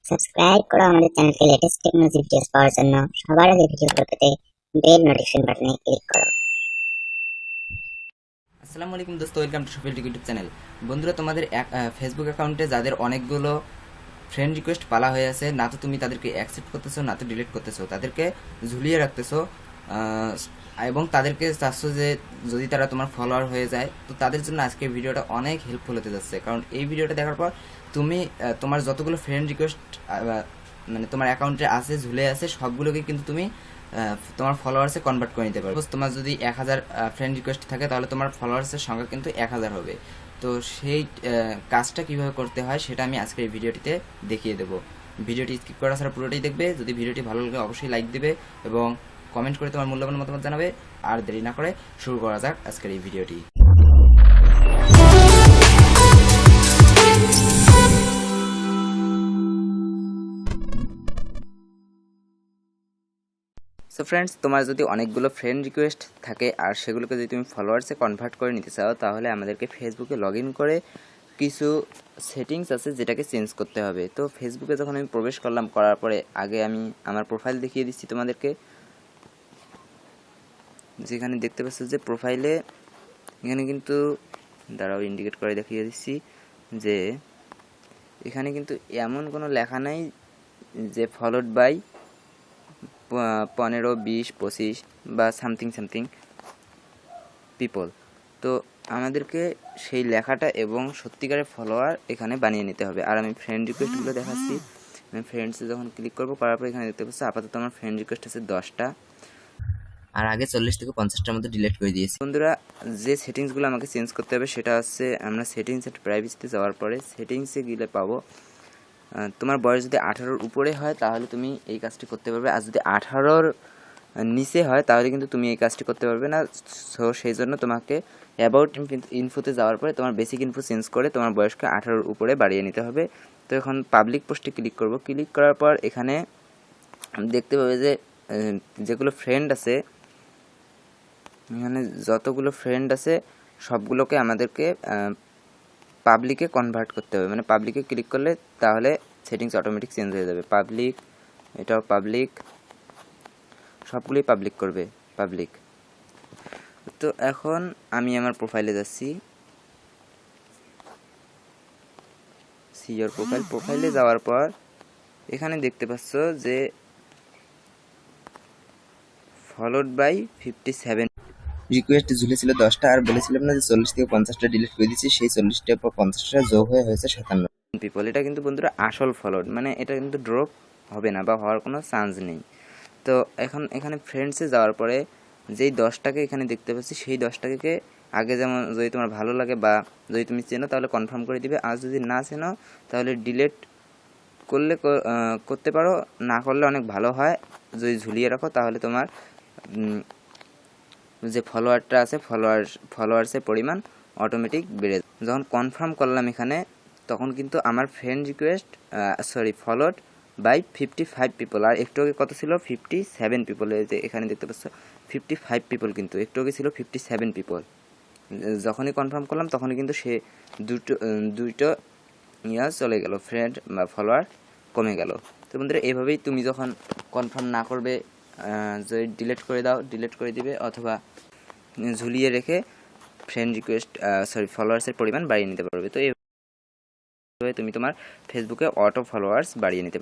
Subscribe করো আমাদের চ্যানেলকে লেটেস্ট টেকনোলজি ভিডিওস পাওয়ার জন্য। সবার আগে ভিডিওগুলো পেতে বেল নোটিফিকেশন বাটনে ক্লিক করো। আসসালামু আলাইকুম দোস্ত, welcome to Shafiul YouTube channel. বন্ধুরা, তোমাদের ফেসবুক অ্যাকাউন্টে যাদের অনেকগুলো ফ্রেন্ড রিকোয়েস্ট পালা হয়ে আছে, না তো তুমি তাদেরকে অ্যাকসেপ্ট করতেছো না তো ডিলিট করতেছো, তাদেরকে ঝুলিয়ে রাখতেছো এবং তাদেরকে চাচ্ছ যে যদি তারা তোমার ফলোয়ার হয়ে যায়, তো তাদের জন্য আজকের ভিডিওটা অনেক হেল্পফুল হতে যাচ্ছে। কারণ এই ভিডিওটা দেখার পর তুমি তোমার যতগুলো ফ্রেন্ড রিকোয়েস্ট মানে তোমার অ্যাকাউন্টে আছে, ঝুলে আছে, সবগুলোকে কিন্তু তুমি তোমার ফলোয়ার্সে কনভার্ট করে নিতে পারবে। তোমার যদি 1000 ফ্রেন্ড রিকোয়েস্ট থাকে, তাহলে তোমার ফলোয়ার্সের সংখ্যা কিন্তু 1000 হবে। তো সেই কাজটা কিভাবে করতে হয় সেটা আমি আজকের এই ভিডিওটিতে দেখিয়ে দেবো। ভিডিওটি স্কিপ করা ছাড়া পুরোটাই দেখবে। যদি ভিডিওটি ভালো লাগে অবশ্যই লাইক দেবে এবং কমেন্ট করে তোমার মূল্যবান মতামত জানাবে। আর দেরি না করে শুরু করা যাক আজকের এই ভিডিওটি। সো ফ্রেন্ডস, তোমার যদি অনেকগুলো ফ্রেন্ড রিকোয়েস্ট থাকে আর সেগুলোকে যদি তুমি ফলোয়ার্সে কনভার্ট করে নিতে চাও, তাহলে আমাদেরকে ফেসবুকে লগ ইন করে কিছু সেটিংস আছে যেটাকে চেঞ্জ করতে হবে। তো ফেসবুকে যখন আমি প্রবেশ করলাম, করার পরে আগে আমি আমার প্রোফাইল দেখিয়ে দিচ্ছি তোমাদেরকে। যেখানে দেখতে পাচ্ছ যে প্রোফাইলে এখানে কিন্তু দাঁড়াও ইন্ডিকেট করে দেখিয়ে দিচ্ছি যে এখানে কিন্তু এমন কোনো লেখা নাই যে ফলোড বাই 15, 20, 25 বা সামথিং সামথিং পিপল। তো আমাদেরকে সেই লেখাটা এবং সত্যিকারের ফলোয়ার এখানে বানিয়ে নিতে হবে। আর আমি ফ্রেন্ড রিকোয়েস্টগুলো দেখাচ্ছি। আমি ফ্রেন্ডসে যখন ক্লিক করবো, করার পর এখানে দেখতে পাচ্ছি আপাতত আমার ফ্রেন্ড রিকোয়েস্ট আছে 10টা, আর আগে 40 থেকে 50টার মতো ডিলিট করে দিয়েছি। বন্ধুরা, যে সেটিংসগুলো আমাকে চেঞ্জ করতে হবে সেটা হচ্ছে, আমরা সেটিংস এন্ড প্রাইভেসিতে যাওয়ার পরে সেটিংসে গেলে পাবো তোমার বয়স যদি 18-র উপরে হয় তাহলে তুমি এই কাজটি করতে পারবে, আর যদি 18-র নিচে হয় তাহলে কিন্তু তুমি এই কাজটি করতে পারবে না। সো সেই জন্য তোমাকে অ্যাবাউট ইনফোতে যাওয়ার পরে তোমার বেসিক ইনফো চেঞ্জ করে তোমার বয়সকে 18-র উপরে বাড়িয়ে নিতে হবে। তো এখন পাবলিক পোস্টে ক্লিক করব। ক্লিক করার পর এখানে দেখতে পাবে যে যেগুলো ফ্রেন্ড আছে, এখানে যতগুলো ফ্রেন্ড আছে সবগুলোকে আমাদেরকে পাবলিকে কনভার্ট করতে হবে। মানে পাবলিকে ক্লিক করলে তাহলে সেটিংস অটোমেটিক চেঞ্জ হয়ে যাবে। পাবলিক, এটাও পাবলিক, সবগুলোই পাবলিক করবে, পাবলিক। তো এখন আমি আমার প্রোফাইলে যাচ্ছি, সি ইওর প্রোফাইল। প্রোফাইলে যাওয়ার পর এখানে দেখতে পাচ্ছ যে ফলোড বাই 57 রিকোয়েস্ট ঝুলেছিল 10টা, আর বলেছিলাম না যে 40 থেকে 50টা ডিলিট করে দিচ্ছি, সেই 40টার পর 50টা যোগ হয়ে হয়েছে 57 পিপল। এটা কিন্তু বন্ধুরা আসল ফলোড, মানে এটা কিন্তু ড্রপ হবে না বা হওয়ার কোনো চান্স নেই। তো এখন এখানে ফ্রেন্ডসে যাওয়ার পরে যেই 10টাকে এখানে দেখতে পাচ্ছি, সেই 10টাকে আগে যেমন যদি তোমার ভালো লাগে বা যদি তুমি চেনো তাহলে কনফার্ম করে দিবে, আর যদি না চেনো তাহলে ডিলিট করলে করতে পারো, না করলে অনেক ভালো হয়। যদি ঝুলিয়ে রাখো তাহলে তোমার যে ফলোয়ারটা আছে ফলোয়ার্সের পরিমাণ অটোমেটিক বেড়ে যায়। যখন কনফার্ম করলাম এখানে, তখন কিন্তু আমার friend request followed by 55 people, আর একটু আগে কত ছিল 57 পিপল। যে এখানে দেখতে পাচ্ছ 55 পিপল, কিন্তু একটু আগে ছিল 57 পিপল। যখনই কনফার্ম করলাম তখনই কিন্তু সে দুটো চলে গেল, ফ্রেন্ড বা ফলোয়ার কমে গেল। তো বন্ধুরা, এভাবেই তুমি যখন কনফার্ম না করবে, যদি ডিলিট করে দাও, ডিলিট করে দিবে, অথবা ঝুলিয়ে রেখে ফ্রেন্ড রিকোয়েস্ট ফলোয়ার্সের পরিমাণ বাড়িয়ে নিতে পারবে। তো এইভাবে তুমি তোমার ফেসবুকে অটো ফলোয়ার্স বাড়িয়ে নিতে পারবে।